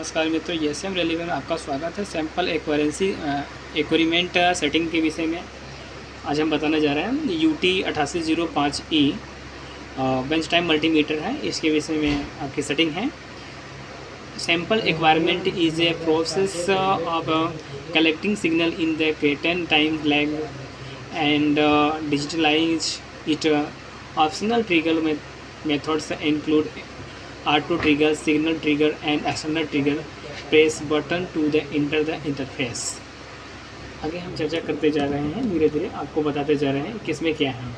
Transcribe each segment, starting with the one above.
नमस्कार मित्रों, ESM rally में आपका स्वागत है। सैंपल एक्वेरिमेंट सेटिंग के विषय में आज हम बताने जा रहे हैं। UT 8805E bench time multimeter है, इसके विषय में आपकी सेटिंग है। Sample acquirement is a process of collecting signal in the pattern time lag and digitalise it. Optional trigger methods include auto trigger, signal trigger and external trigger. Press button to enter the interface. आगे हम चर्चा करते जा रहे हैं, धीरे धीरे आपको बताते जा रहे हैं किसमें क्या है।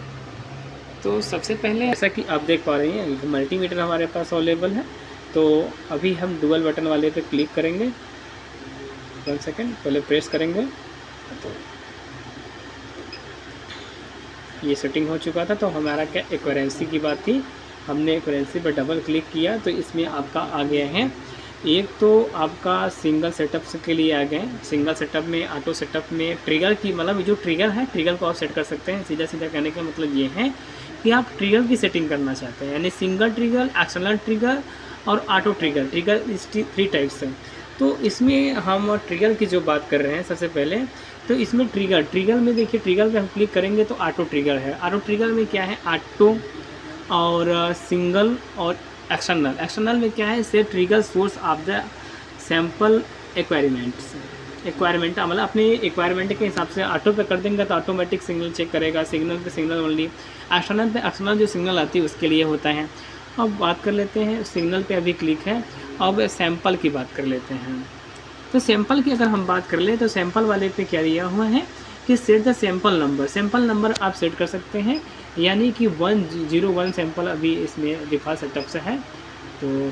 तो सबसे पहले जैसा कि आप देख पा रहे हैं मल्टीमीटर हमारे पास अवेलेबल है। तो अभी हम डुअल बटन वाले पे क्लिक करेंगे। 1 सेकेंड पहले प्रेस करेंगे तो ये सेटिंग हो चुका था। तो हमारा क्या एक्यूरेंसी की बात थी, हमने एक्यूरेंसी पर डबल क्लिक किया तो इसमें आपका आ गया है। एक तो आपका सिंगल सेटअप के लिए आ गए। सिंगल सेटअप में, ऑटो सेटअप में ट्रिगर की मतलब जो ट्रिगर है, ट्रिगर को आप सेट कर सकते हैं। सीधा सीधा कहने का मतलब ये है कि आप ट्रिगर की सेटिंग करना चाहते हैं, यानी सिंगल ट्रिगर, एक्सटर्नल ट्रिगर और ऑटो ट्रिगर। ट्रिगर इस 3 टाइप्स है। तो इसमें हम ट्रिगर की जो बात कर रहे हैं सबसे पहले, तो इसमें ट्रिगर में देखिए, ट्रिगर पे हम क्लिक करेंगे तो ऑटो ट्रिगर है। ऑटो ट्रिगर में क्या है, ऑटो और सिंगल और एक्सटर्नल में क्या है, से trigger source of the sample acquirement मतलब अपने एक्वायरमेंट के हिसाब से ऑटो पे कर देंगे तो ऑटोमेटिक सिग्नल चेक करेगा, सिग्नल पे सिग्नल ओनली। एक्सटर्नल पे एक्सटर्नल जो सिग्नल आती है उसके लिए होता है। अब बात कर लेते हैं, सिग्नल पे अभी क्लिक है। अब सैंपल की बात कर लेते हैं। तो सैंपल की अगर हम बात कर ले तो सैंपल वाले पे क्या दिया हुआ है कि set the sample number. Sample number आप सेट कर सकते हैं, यानी कि 101 सैंपल अभी इसमें डिफ़ॉल्ट सेटअप से है। तो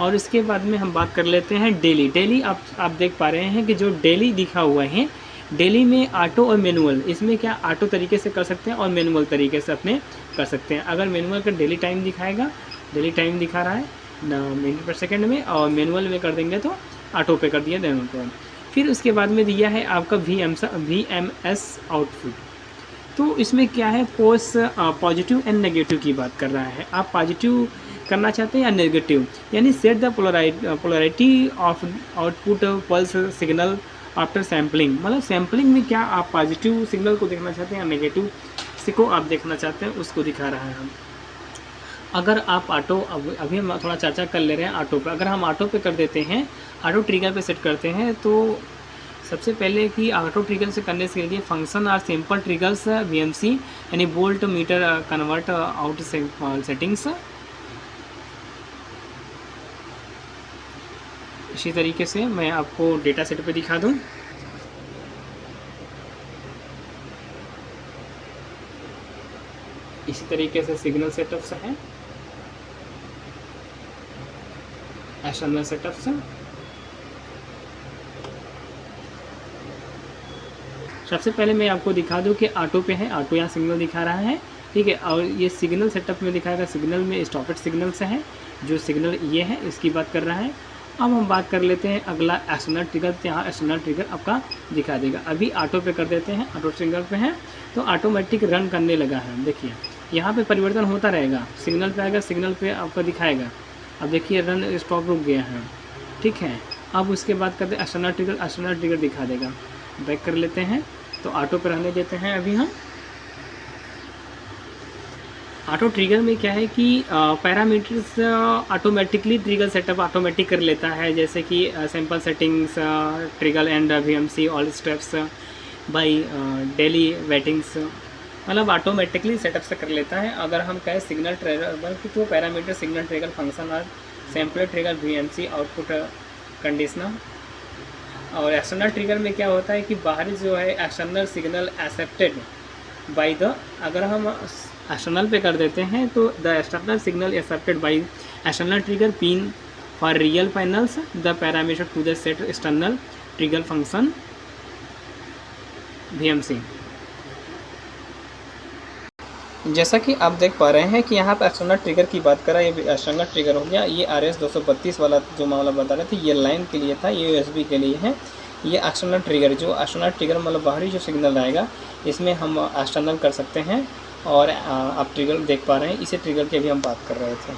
और इसके बाद में हम बात कर लेते हैं डेली आप देख पा रहे हैं कि जो डेली दिखा हुआ है, डेली में ऑटो और मैनुअल, इसमें क्या ऑटो तरीके से कर सकते हैं और मैनुअल तरीके से अपने कर सकते हैं। अगर मैनुअल का डेली टाइम दिखाएगा, डेली टाइम दिखा रहा है मिनट पर सेकेंड में, और मैनुअल में कर देंगे तो ऑटो पे कर दिया दोनों को। फिर उसके बाद में दिया है आपका VMS आउटपुट। तो इसमें क्या है, पॉजिटिव एंड नेगेटिव की बात कर रहा है। आप पॉजिटिव करना चाहते हैं या नेगेटिव, यानी set the polarity of output pulse signal after sampling. मतलब सैम्पलिंग में क्या आप पॉजिटिव सिग्नल को देखना चाहते हैं या नेगेटिव को आप देखना चाहते हैं, उसको दिखा रहा है। अगर आप ऑटो, अभी हम थोड़ा चर्चा कर ले रहे हैं ऑटो पर। अगर हम ऑटो पे कर देते हैं, ऑटो ट्रिगर पे सेट करते हैं, तो सबसे पहले कि ऑटो ट्रिगर से करने के लिए फंक्शन और सिंपल ट्रिगर्स VMC यानी volt meter convert out settings. इसी तरीके से मैं आपको डेटा सेट पे दिखा दूं। इसी तरीके से सिग्नल सेटअप्स हैं, एक्सटर्नल सेटअप्स हैं। सबसे पहले मैं आपको दिखा दूं कि ऑटो पे है, ऑटो यहाँ सिग्नल दिखा रहा है, ठीक है। और ये सिग्नल सेटअप में दिखाएगा, सिग्नल में स्टॉपेड सिग्नल से है, जो सिग्नल ये है इसकी बात कर रहा है। अब हम बात कर लेते हैं अगला एक्सटर्नल ट्रिगर। तो यहाँ एक्सटर्नल ट्रिगर आपका दिखा देगा। अभी ऑटो पे कर देते हैं, ऑटो ट्रिगर पे है तो ऑटोमेटिक रन करने लगा है। देखिए यहाँ पे परिवर्तन होता रहेगा, सिग्नल पे आएगा, सिग्नल पे आपका दिखाएगा। अब देखिए रन स्टॉप रुक गया है, ठीक है। अब उसके बाद करते हैं एक्सटर्नल ट्रिगर दिखा देगा। बैक कर लेते हैं, तो ऑटो पर रहने देते हैं। अभी हम ऑटो ट्रिगर में क्या है कि parameters automatically trigger setup automatic कर लेता है, जैसे कि sample settings, trigger and VMC all steps by daily weightings, मतलब ऑटोमेटिकली सेटअप से कर लेता है। अगर हम कहें सिग्नल ट्रिगर तो पैरामीटर सिग्नल ट्रिगर फंक्शन और sample trigger VMC output conditioner. और एक्सटर्नल ट्रिगर में क्या होता है कि बाहरी जो है external signal accepted by the, अगर हम एक्सटर्नल पे कर देते हैं तो the external signal accepted by external trigger pin for real panels the parameter to the set external trigger function VMC। जैसा कि आप देख पा रहे हैं कि यहाँ पर एक्सटर्नल ट्रिगर की बात करा, ये एक्सटर्नल ट्रिगर हो गया। ये RS 232 वाला जो मामला बता रहे थे, ये लाइन के लिए था, ये USB के लिए है। ये एक्सटर्नल ट्रिगर, जो एक्सटर्नल ट्रिगर मतलब बाहरी जो सिग्नल आएगा, इसमें हम एक्सटर्नल कर सकते हैं। और आप ट्रिगर देख पा रहे हैं, इसे ट्रिगर की अभी हम बात कर रहे थे।